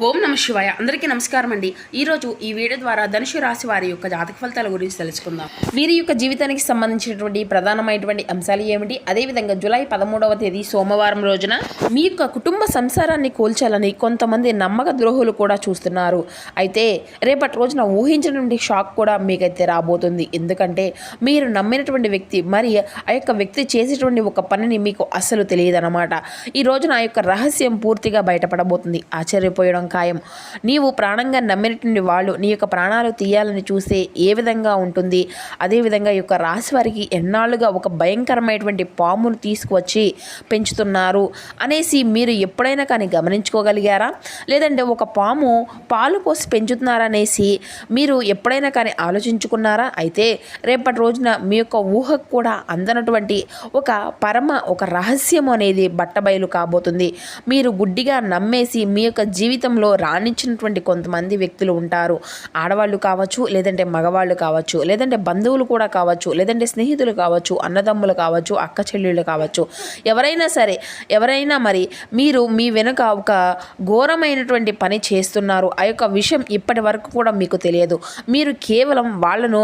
ఓం నమ శివాయ. అందరికీ నమస్కారం అండి. ఈరోజు ఈ వీడియో ద్వారా ధనుసు రాశి వారి యొక్క జాతక ఫలితాల గురించి తెలుసుకుందాం. వీరి యొక్క జీవితానికి సంబంధించినటువంటి ప్రధానమైనటువంటి అంశాలు ఏమిటి, అదేవిధంగా జూలై 13వ తేదీ సోమవారం రోజున మీ యొక్క కుటుంబ సంసారాన్ని కూల్చాలని కొంతమంది నమ్మక ద్రోహులు కూడా చూస్తున్నారు. అయితే రేపటి రోజున ఊహించినటువంటి షాక్ కూడా మీకైతే రాబోతుంది. ఎందుకంటే మీరు నమ్మినటువంటి వ్యక్తి మరి ఆ యొక్క వ్యక్తి చేసేటువంటి ఒక పనిని మీకు అస్సలు తెలియదన్నమాట. ఈ రోజున ఆ యొక్క రహస్యం పూర్తిగా బయటపడబోతుంది. ఆశ్చర్యపోయడం ఖాయం. నీవు ప్రాణంగా నమ్మినటువంటి వాళ్ళు నీ యొక్క ప్రాణాలు తీయాలని చూస్తే ఏ విధంగా ఉంటుంది, అదేవిధంగా ఈ యొక్క రాశి వారికి ఎన్నాళ్ళుగా ఒక భయంకరమైనటువంటి పామును తీసుకువచ్చి పెంచుతున్నారు అనేసి మీరు ఎప్పుడైనా కానీ గమనించుకోగలిగారా? లేదంటే ఒక పాము పాలు పోసి పెంచుతున్నారనేసి మీరు ఎప్పుడైనా కానీ ఆలోచించుకున్నారా? అయితే రేపటి రోజున మీ యొక్క ఊహకు కూడా అందనటువంటి ఒక రహస్యం అనేది బట్టబయలు కాబోతుంది. మీరు గుడ్డిగా నమ్మేసి మీ యొక్క జీవితంలో రాణించినటువంటి కొంతమంది వ్యక్తులు ఉంటారు. ఆడవాళ్ళు కావచ్చు, లేదంటే మగవాళ్ళు కావచ్చు, లేదంటే బంధువులు కూడా కావచ్చు, లేదంటే స్నేహితులు కావచ్చు, అన్నదమ్ములు కావచ్చు, అక్క చెల్లెళ్ళు కావచ్చు, ఎవరైనా మరి మీరు మీ వెనుక ఒక ఘోరమైనటువంటి పని చేస్తున్నారు. ఆ యొక్క విషయం ఇప్పటి వరకు కూడా మీకు తెలియదు. మీరు కేవలం వాళ్ళను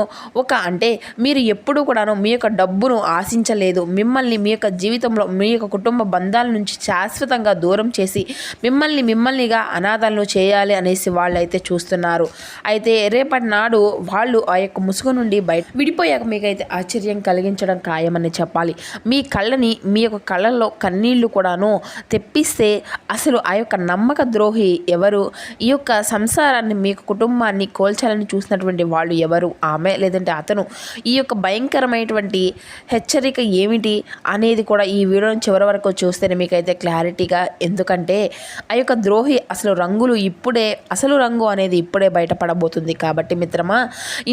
మీరు ఎప్పుడూ కూడాను మీ యొక్క డబ్బును ఆశించలేదు. మిమ్మల్ని మీ యొక్క జీవితంలో మీ యొక్క కుటుంబ బంధాల నుంచి శాశ్వతంగా దూరం చేసి మిమ్మల్నిగా అనాథాలను చేయాలి అనేసి వాళ్ళైతే చూస్తున్నారు. అయితే రేపటి నాడు వాళ్ళు ఆ యొక్క ముసుగు నుండి బయట విడిపోయాక మీకైతే ఆశ్చర్యం కలిగించడం ఖాయమని చెప్పాలి. మీ యొక్క కళ్ళల్లో కన్నీళ్లు కూడాను తెప్పిస్తే అసలు ఆ యొక్క నమ్మక ద్రోహి ఎవరు, ఈ యొక్క సంసారాన్ని మీ యొక్క కుటుంబాన్ని కోల్చాలని చూసినటువంటి వాళ్ళు ఎవరు, ఆమె లేదంటే అతను, ఈ యొక్క భయంకరమైనటువంటి హెచ్చరిక ఏమిటి అనేది కూడా ఈ వీడియోని చివరి వరకు చూస్తేనే మీకైతే క్లారిటీగా. ఎందుకంటే ఆ యొక్క ద్రోహి అసలు రంగు అనేది ఇప్పుడే బయటపడబోతుంది. కాబట్టి మిత్రమా,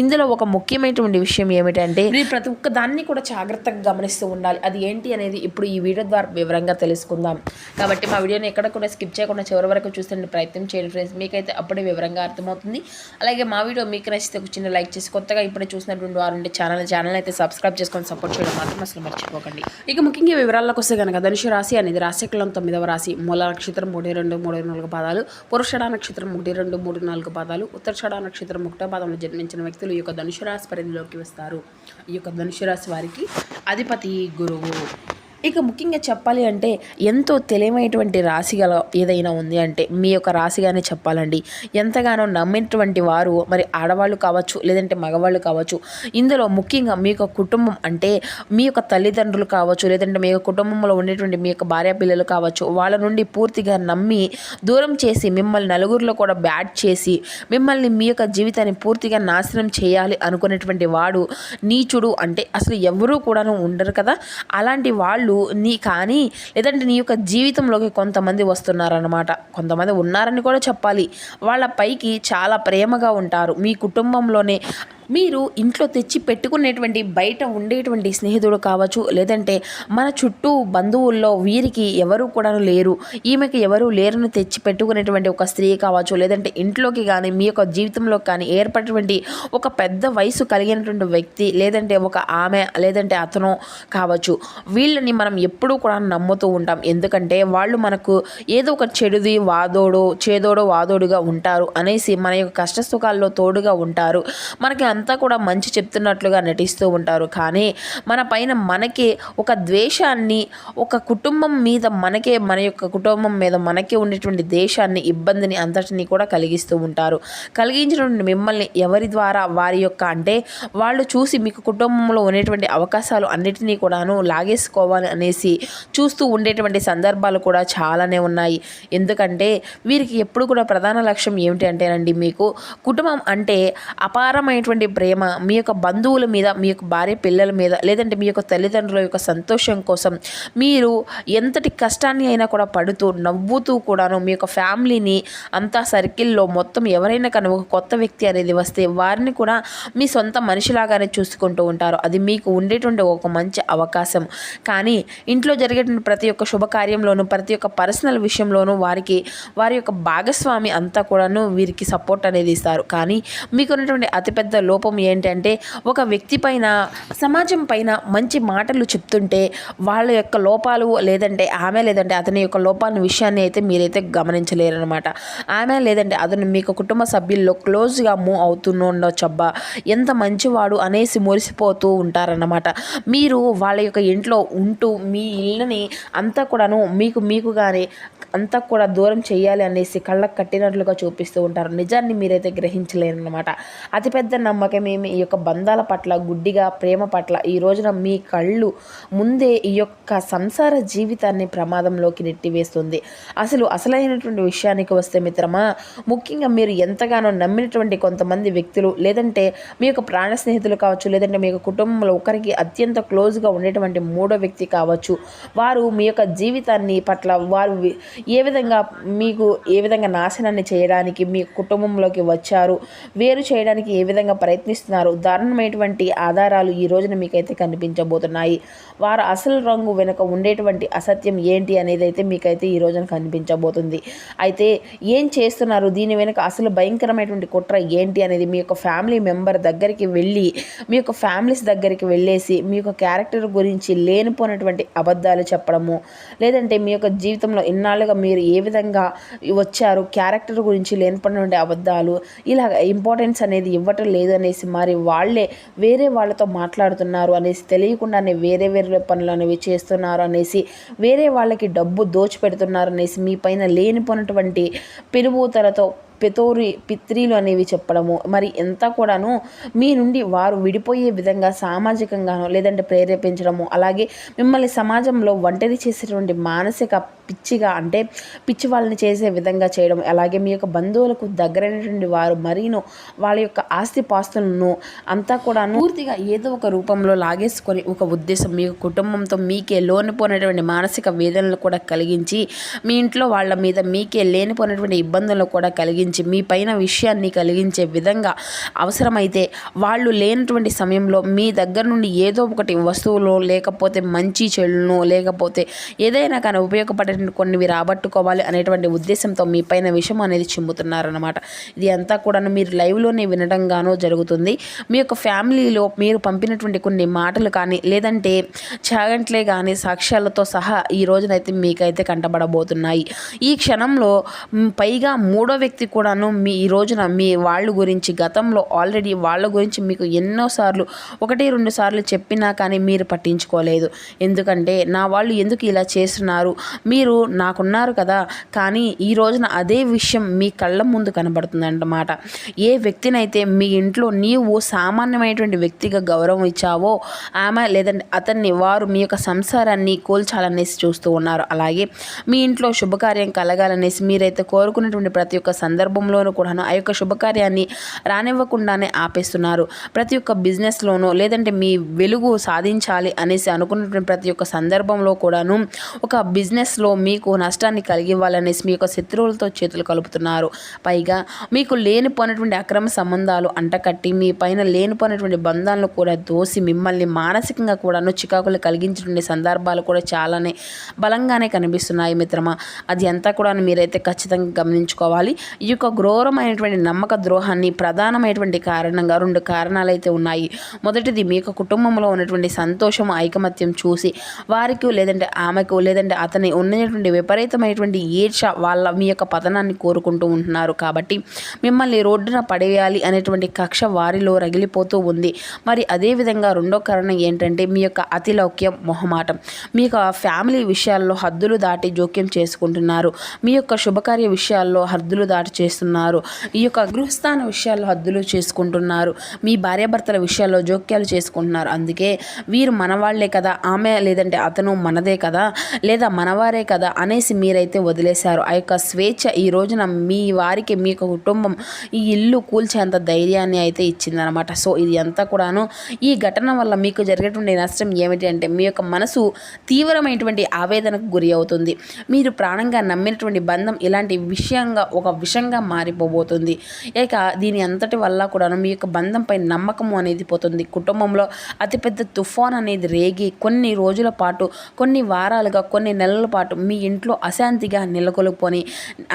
ఇందులో ఒక ముఖ్యమైనటువంటి విషయం ఏమిటంటే మీరు ప్రతి ఒక్క దాన్ని కూడా జాగ్రత్తగా గమనిస్తూ ఉండాలి. అది ఏంటి అనేది ఇప్పుడు ఈ వీడియో ద్వారా వివరంగా తెలుసుకుందాం. కాబట్టి మా వీడియోని ఎక్కడ కూడా స్కిప్ చేయకుండా చివరి వరకు చూస్తే ప్రయత్నం చేయండి ఫ్రెండ్స్. మీకైతే అప్పుడే వివరంగా అర్థమవుతుంది. అలాగే మా వీడియో మీకు నచ్చితే ఒక చిన్న లైక్ చేసి కొత్తగా ఇప్పుడే చూసినటువంటి వారు ఛానల్ అయితే సబ్స్క్రైబ్ చేసుకొని సపోర్ట్ చేయడం మాత్రం అసలు మర్చిపోకండి. ఇక ముఖ్యంగా వివరాల్లోకి వస్తే కనుక ధనుసు రాశి అనేది రాశికులం 9వ రాశి. మూల నక్షత్రం 3, 2, 3, 4 పాదాలు, పురుషడ నక్షత్రం 1, 2, 3, 4 పాదాలు, ఉత్తరషడ నక్షత్రం 1వ పాదంలో జన్మించిన వ్యక్తులు ఈ యొక్క ధనుసు రాశి పరిధిలోకి వస్తారు. ఈ యొక్క ధనుసు రాశి వారికి అధిపతి గురువు. ఇక ముఖ్యంగా చెప్పాలి అంటే ఎంతో తెలివైనటువంటి రాశిగా ఏదైనా ఉంది అంటే మీ యొక్క రాశిగానే చెప్పాలండి. ఎంతగానో నమ్మినటువంటి వారు మరి ఆడవాళ్ళు కావచ్చు, లేదంటే మగవాళ్ళు కావచ్చు. ఇందులో ముఖ్యంగా మీ యొక్క కుటుంబం అంటే మీ యొక్క తల్లిదండ్రులు కావచ్చు, లేదంటే మీ యొక్క కుటుంబంలో ఉండేటువంటి మీ యొక్క భార్య పిల్లలు కావచ్చు, వాళ్ళ నుండి పూర్తిగా నమ్మి దూరం చేసి మిమ్మల్ని నలుగురిలో కూడా బ్యాడ్ చేసి మిమ్మల్ని మీ యొక్క జీవితాన్ని పూర్తిగా నాశనం చేయాలి అనుకునేటువంటి వాడు నీచుడు. అంటే అసలు ఎవరూ కూడాను ఉండరు కదా, అలాంటి వాళ్ళు లేదంటే నీ యొక్క జీవితంలోకి కొంతమంది వస్తున్నారన్నమాట. కొంతమంది ఉన్నారని కూడా చెప్పాలి. వాళ్ళ పైకి చాలా ప్రేమగా ఉంటారు. మీ కుటుంబంలోనే మీరు ఇంట్లో తెచ్చి పెట్టుకునేటువంటి బయట ఉండేటువంటి స్నేహితుడు కావచ్చు, లేదంటే మన చుట్టూ బంధువుల్లో వీరికి ఎవరు కూడా లేరు, ఈమెకి ఎవరు లేరని తెచ్చి పెట్టుకునేటువంటి ఒక స్త్రీ కావచ్చు, లేదంటే ఇంట్లోకి కానీ మీ యొక్క జీవితంలో కానీ ఏర్పడినటువంటి ఒక పెద్ద వయసు కలిగినటువంటి వ్యక్తి, లేదంటే ఒక ఆమె లేదంటే అతను కావచ్చు. వీళ్ళని మనం ఎప్పుడూ కూడా నమ్ముతూ ఉంటాం. ఎందుకంటే వాళ్ళు మనకు ఏదో ఒక చేదోడో వాదోడుగా ఉంటారు అనేసి మన యొక్క కష్ట సుఖాల్లో తోడుగా ఉంటారు. మనకి అంతా కూడా మంచి చెప్తున్నట్లుగా నటిస్తూ ఉంటారు. కానీ మన పైన మనకే ఒక ద్వేషాన్ని, ఒక కుటుంబం మీద మన యొక్క కుటుంబం మీద మనకే ఉండేటువంటి దేశాన్ని, ఇబ్బందిని అంతటిని కూడా కలిగిస్తూ ఉంటారు. కలిగించినటువంటి మిమ్మల్ని ఎవరి ద్వారా వారి యొక్క వాళ్ళు చూసి మీకు కుటుంబంలో ఉండేటువంటి అవకాశాలు అన్నిటినీ కూడాను లాగేసుకోవాలి అనేసి చూస్తూ ఉండేటువంటి సందర్భాలు కూడా చాలానే ఉన్నాయి. ఎందుకంటే వీరికి ఎప్పుడు కూడా ప్రధాన లక్ష్యం ఏమిటి అంటేనండి, మీకు కుటుంబం అంటే అపారమైనటువంటి ప్రేమ, మీ యొక్క బంధువుల మీద, మీ యొక్క భార్య పిల్లల మీద, లేదంటే మీ యొక్క తల్లిదండ్రుల యొక్క సంతోషం కోసం మీరు ఎంతటి కష్టాన్ని అయినా కూడా పడుతూ నవ్వుతూ కూడాను మీ యొక్క ఫ్యామిలీని అంతా సర్కిల్లో మొత్తం ఎవరైనా కానీ ఒక కొత్త వ్యక్తి అనేది వస్తే వారిని కూడా మీ సొంత మనిషిలాగానే చూసుకుంటూ ఉంటారు. అది మీకు ఉండేటువంటి ఒక మంచి అవకాశం. కానీ ఇంట్లో జరిగేటువంటి ప్రతి ఒక్క శుభకార్యంలోనూ, ప్రతి ఒక్క పర్సనల్ విషయంలోనూ వారి యొక్క భాగస్వామి అంతా కూడాను వీరికి సపోర్ట్ అనేది ఇస్తారు. కానీ మీకున్నటువంటి అతిపెద్ద లోపం ఏంటంటే ఒక వ్యక్తి పైన, సమాజం పైన మంచి మాటలు చెప్తుంటే వాళ్ళ యొక్క లోపాలు లేదంటే ఆమె లేదంటే అతని యొక్క లోపాన్ని విషయాన్ని అయితే మీరైతే గమనించలేరనమాట. ఆమె లేదంటే అతను మీకు కుటుంబ సభ్యుల్లో క్లోజ్గా మూవ్ అవుతూ ఉండొచ్చు. అబ్బా ఎంత మంచివాడు అనేసి మురిసిపోతూ ఉంటారన్నమాట. మీరు వాళ్ళ యొక్క ఇంట్లో ఉంటూ మీ ఇళ్ళని అంతా కూడాను మీకుగానే అంతా కూడా దూరం చేయాలి అనేసి కళ్ళకు కట్టినట్లుగా చూపిస్తూ ఉంటారు. నిజాన్ని మీరైతే గ్రహించలేరన్నమాట. అతిపెద్ద నమ్మకమేమి ఈ యొక్క బంధాల పట్ల, గుడ్డిగా ప్రేమ పట్ల ఈ రోజున మీ కళ్ళు ముందే ఈ యొక్క సంసార జీవితాన్ని ప్రమాదంలోకి నెట్టివేస్తుంది. అసలైనటువంటి విషయానికి వస్తే మిత్రమా, ముఖ్యంగా మీరు ఎంతగానో నమ్మినటువంటి కొంతమంది వ్యక్తులు లేదంటే మీ యొక్క ప్రాణ స్నేహితులు కావచ్చు, లేదంటే మీ యొక్క కుటుంబంలో ఒకరికి అత్యంత క్లోజ్గా ఉండేటువంటి మూడో వ్యక్తి కావచ్చు, వారు మీ యొక్క జీవితాన్ని పట్ల వారు ఏ విధంగా నాశనాన్ని చేయడానికి మీ కుటుంబంలోకి వచ్చారు, వేరు చేయడానికి ఏ విధంగా ప్రయత్నిస్తున్నారు, దారుణమైనటువంటి ఆధారాలు ఈ రోజున మీకైతే కనిపించబోతున్నాయి. వారు అసలు రంగు వెనుక ఉండేటువంటి అసత్యం ఏంటి అనేది అయితే మీకైతే ఈ రోజున కనిపించబోతుంది. అయితే ఏం చేస్తున్నారు, దీని వెనుక అసలు భయంకరమైనటువంటి కుట్ర ఏంటి అనేది మీ యొక్క ఫ్యామిలీ మెంబర్ దగ్గరికి వెళ్ళి, మీ యొక్క ఫ్యామిలీస్ దగ్గరికి వెళ్ళేసి మీ యొక్క క్యారెక్టర్ గురించి లేనిపోయినటువంటి అబద్ధాలు చెప్పడము, లేదంటే మీ యొక్క జీవితంలో ఇన్నాళ్ళుగా మీరు ఏ విధంగా వచ్చారు, క్యారెక్టర్ గురించి లేనిపోయినటువంటి అబద్ధాలు, ఇలా ఇంపార్టెన్స్ అనేది ఇవ్వటం లేదు అనేసి, మరి వాళ్ళే వేరే వాళ్ళతో మాట్లాడుతున్నారు అనేసి, తెలియకుండానే వేరే పనులు అనేవి చేస్తున్నారు అనేసి, వేరే వాళ్ళకి డబ్బు దోచిపెడుతున్నారు అనేసి, మీ పైన లేనిపోయినటువంటి పెనుభూతలతో పిత్రీలు అనేవి చెప్పడము, మరి ఎంత కూడాను మీ నుండి వారు విడిపోయే విధంగా సామాజికంగానో లేదంటే ప్రేరేపించడము, అలాగే మిమ్మల్ని సమాజంలో ఒంటరి చేసేటువంటి మానసిక పిచ్చి వాళ్ళని చేసే విధంగా చేయడం, అలాగే మీ యొక్క బంధువులకు దగ్గరైనటువంటి వారు మరీను వాళ్ళ యొక్క ఆస్తిపాస్తులను అంతా కూడాను పూర్తిగా ఏదో ఒక రూపంలో లాగేసుకొని ఒక ఉద్దేశం, మీ కుటుంబంతో మీకే లోనిపోయినటువంటి మానసిక వేదనలు కూడా కలిగించి, మీ ఇంట్లో వాళ్ళ మీద మీకే లేనిపోయినటువంటి ఇబ్బందులు కూడా కలిగించి, మీ పైన విషయాన్ని కలిగించే విధంగా అవసరమైతే వాళ్ళు లేనటువంటి సమయంలో మీ దగ్గర నుండి ఏదో ఒకటి వస్తువులు, లేకపోతే మంచి చెడులను, లేకపోతే ఏదైనా కానీ ఉపయోగపడే కొన్ని రాబట్టుకోవాలి అనేటువంటి ఉద్దేశంతో మీ పైన విషయం అనేది చిమ్ముతున్నారన్నమాట. ఇది అంతా కూడా మీరు లైవ్లోనే వినడంగానో జరుగుతుంది. మీ యొక్క ఫ్యామిలీలో మీరు పంపినటువంటి కొన్ని మాటలు కానీ, లేదంటే చాగంట్లే కానీ సాక్ష్యాలతో సహా ఈ రోజునైతే మీకైతే కంటబడబోతున్నాయి. ఈ క్షణంలో పైగా మూడో వ్యక్తి కూడాను ఈ రోజున మీ వాళ్ళ గురించి గతంలో ఆల్రెడీ వాళ్ళ గురించి మీకు ఎన్నోసార్లు 1-2 సార్లు చెప్పినా కానీ మీరు పట్టించుకోలేదు. ఎందుకంటే నా వాళ్ళు ఎందుకు ఇలా చేస్తున్నారు, మీరు నాకున్నారు కదా, కానీ ఈ రోజున అదే విషయం మీ కళ్ళ ముందు కనబడుతుందన్నమాట. ఏ వ్యక్తినైతే మీ ఇంట్లో నీవు సామాన్యమైనటువంటి వ్యక్తిగా గౌరవం ఇచ్చావో ఆమె లేదంటే అతన్ని వారు మీ యొక్క సంసారాన్ని కూల్చాలనేసి చూస్తూ ఉన్నారు. అలాగే మీ ఇంట్లో శుభకార్యం కలగాలనేసి మీరైతే కోరుకున్నటువంటి ప్రతి ఒక్క సందర్భంలోనూ కూడాను ఆ యొక్క శుభకార్యాన్ని రానివ్వకుండానే ఆపేస్తున్నారు. ప్రతి ఒక్క బిజినెస్లోనూ లేదంటే మీ వెలుగు సాధించాలి అనేసి అనుకున్నటువంటి ప్రతి ఒక్క సందర్భంలో కూడాను ఒక బిజినెస్లో మీకు నష్టాన్ని కలిగివ్వాలనేసి మీ యొక్క శత్రువులతో చేతులు కలుపుతున్నారు. పైగా మీకు లేనిపోయినటువంటి అక్రమ సంబంధాలు అంటకట్టి మీ పైన లేనిపోయినటువంటి బంధాలను కూడా దోసి మిమ్మల్ని మానసికంగా కూడాను చికాకులు కలిగించినటువంటి సందర్భాలు కూడా చాలానే బలంగానే కనిపిస్తున్నాయి మిత్రమా. అది అంతా కూడా మీరైతే ఖచ్చితంగా గమనించుకోవాలి. ఈ యొక్క ఘోరమైనటువంటి నమ్మక ద్రోహాన్ని ప్రధానమైనటువంటి కారణంగా 2 కారణాలు అయితే ఉన్నాయి. మొదటిది మీ యొక్క కుటుంబంలో ఉన్నటువంటి సంతోషం, ఐకమత్యం చూసి వారికి లేదంటే ఆమెకు లేదంటే అతని ఉన్నటువంటి విపరీతమైనటువంటి ఈర్ష మీ యొక్క పతనాన్ని కోరుకుంటూ ఉంటున్నారు. కాబట్టి మిమ్మల్ని రోడ్డున పడేయాలి అనేటువంటి కక్ష వారిలో రగిలిపోతూ ఉంది. మరి అదేవిధంగా రెండో కారణం ఏంటంటే మీ యొక్క అతిలౌక్యం, మొహమాటం. మీ యొక్క ఫ్యామిలీ విషయాల్లో హద్దులు దాటి జోక్యం చేసుకుంటున్నారు. మీ యొక్క శుభకార్య విషయాల్లో హద్దులు దాటి చేస్తున్నారు. ఈ యొక్క గృహస్థాన విషయాల్లో హద్దులు చేసుకుంటున్నారు. మీ భార్యాభర్తల విషయాల్లో జోక్యాలు చేసుకుంటున్నారు. అందుకే వీరు మనవాళ్లే కదా, ఆమె లేదంటే అతను మనదే కదా, లేదా మనవారే కదా అనేసి మీరైతే వదిలేశారు. ఆ యొక్క స్వేచ్ఛ ఈ రోజున మీ వారికి మీ యొక్క కుటుంబం ఈ ఇల్లు కూల్చేంత ధైర్యాన్ని అయితే ఇచ్చిందనమాట. సో ఇది అంతా కూడాను ఈ ఘటన వల్ల మీకు జరిగేటువంటి నష్టం ఏమిటి అంటే మీ యొక్క మనసు తీవ్రమైనటువంటి ఆవేదనకు గురి అవుతుంది. మీరు ప్రాణంగా నమ్మినటువంటి బంధం ఇలాంటి ఒక విషంగా మారిపోబోతుంది. ఇక దీని అంతటి వల్ల కూడాను మీ యొక్క బంధంపై నమ్మకము అనేది పోతుంది. కుటుంబంలో అతిపెద్ద తుఫాన్ అనేది రేగి కొన్ని రోజుల పాటు, కొన్ని వారాలుగా, కొన్ని నెలల పాటు మీ ఇంట్లో అశాంతిగా నెలకొల్పుకొని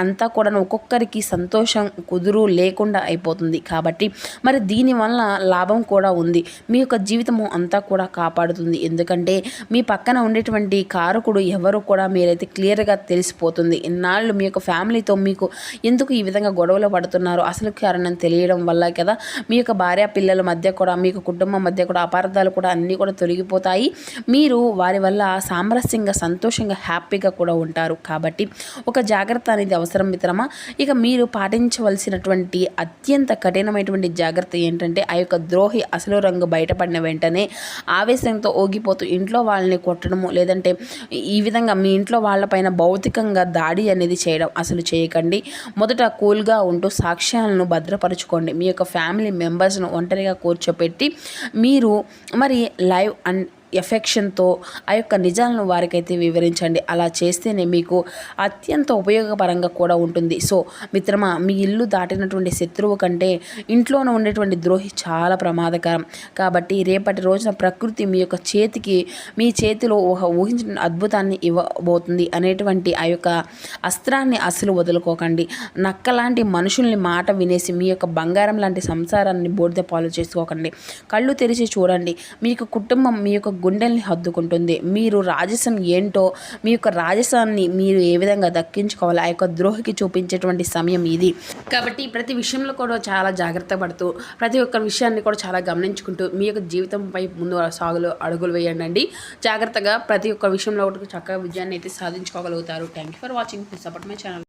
అంతా కూడా ఒక్కొక్కరికి సంతోషం కుదురు లేకుండా అయిపోతుంది. కాబట్టి మరి దీనివల్ల లాభం కూడా ఉంది. మీ యొక్క జీవితము అంతా కూడా కాపాడుతుంది. ఎందుకంటే మీ పక్కన ఉండేటువంటి కారకుడు ఎవరు కూడా మీరైతే క్లియర్గా తెలిసిపోతుంది. ఇన్నాళ్ళు మీ యొక్క ఫ్యామిలీతో మీకు ఎందుకు ఈ విధంగా గొడవలు పడుతున్నారు అసలు కారణం తెలియడం వల్ల కదా మీ యొక్క భార్య పిల్లల మధ్య కూడా మీకు కుటుంబం మధ్య కూడా అపార్థాలు కూడా అన్నీ కూడా తొలగిపోతాయి. మీరు వారి వల్ల సామరస్యంగా సంతోషంగా హ్యాపీగా కూడా ఉంటారు. కాబట్టి ఒక జాగ్రత్త అనేది అవసరం మిత్రమా. ఇక మీరు పాటించవలసినటువంటి అత్యంత కఠినమైనటువంటి జాగ్రత్త ఏంటంటే ఆ యొక్క ద్రోహి అసలు రంగు బయటపడిన వెంటనే ఆవేశంతో ఓగిపోతూ ఇంట్లో వాళ్ళని కొట్టడము లేదంటే ఈ విధంగా మీ ఇంట్లో వాళ్ళపైన భౌతికంగా దాడి అనేది చేయడం అసలు చేయకండి. మొదట కూల్గా ఉంటూ సాక్ష్యాలను భద్రపరచుకోండి. మీ యొక్క ఫ్యామిలీ మెంబర్స్ను ఒంటరిగా కూర్చోపెట్టి మీరు మరి లైవ్ అండ్ ఎఫెక్షన్తో ఆ యొక్క నిజాలను వారికైతే వివరించండి. అలా చేస్తేనే మీకు అత్యంత ఉపయోగపరంగా కూడా ఉంటుంది. సో మిత్రమా, మీ ఇల్లు దాటినటువంటి శత్రువు కంటే ఇంట్లోనే ఉండేటువంటి ద్రోహి చాలా ప్రమాదకరం. కాబట్టి రేపటి రోజున ప్రకృతి మీ యొక్క చేతికి మీ చేతిలో ఊహించిన అద్భుతాన్ని ఇవ్వబోతుంది అనేటువంటి ఆ యొక్క అస్త్రాన్ని అసలు వదులుకోకండి. నక్కలాంటి మనుషుల్ని మాట వినేసి మీ యొక్క బంగారం లాంటి సంసారాన్ని బూడిద పాలు చేసుకోకండి. కళ్ళు తెరిచి చూడండి. మీకు కుటుంబం మీ యొక్క గుండెల్ని హద్దుకుంటుంది. మీరు రాజసం ఏంటో మీ యొక్క రాజసాన్ని మీరు ఏ విధంగా దక్కించుకోవాలి ఆ యొక్క ద్రోహికి చూపించేటువంటి సమయం ఇది. కాబట్టి ప్రతి విషయంలో కూడా చాలా జాగ్రత్త పడుతూ ప్రతి ఒక్క విషయాన్ని కూడా చాలా గమనించుకుంటూ మీ యొక్క జీవితంపై ముందు అడుగులు వేయండి. జాగ్రత్తగా ప్రతి ఒక్క విషయంలో చక్కగా విజయాన్ని అయితే సాధించుకోగలుగుతారు. Thank you for watching. Please support my channel.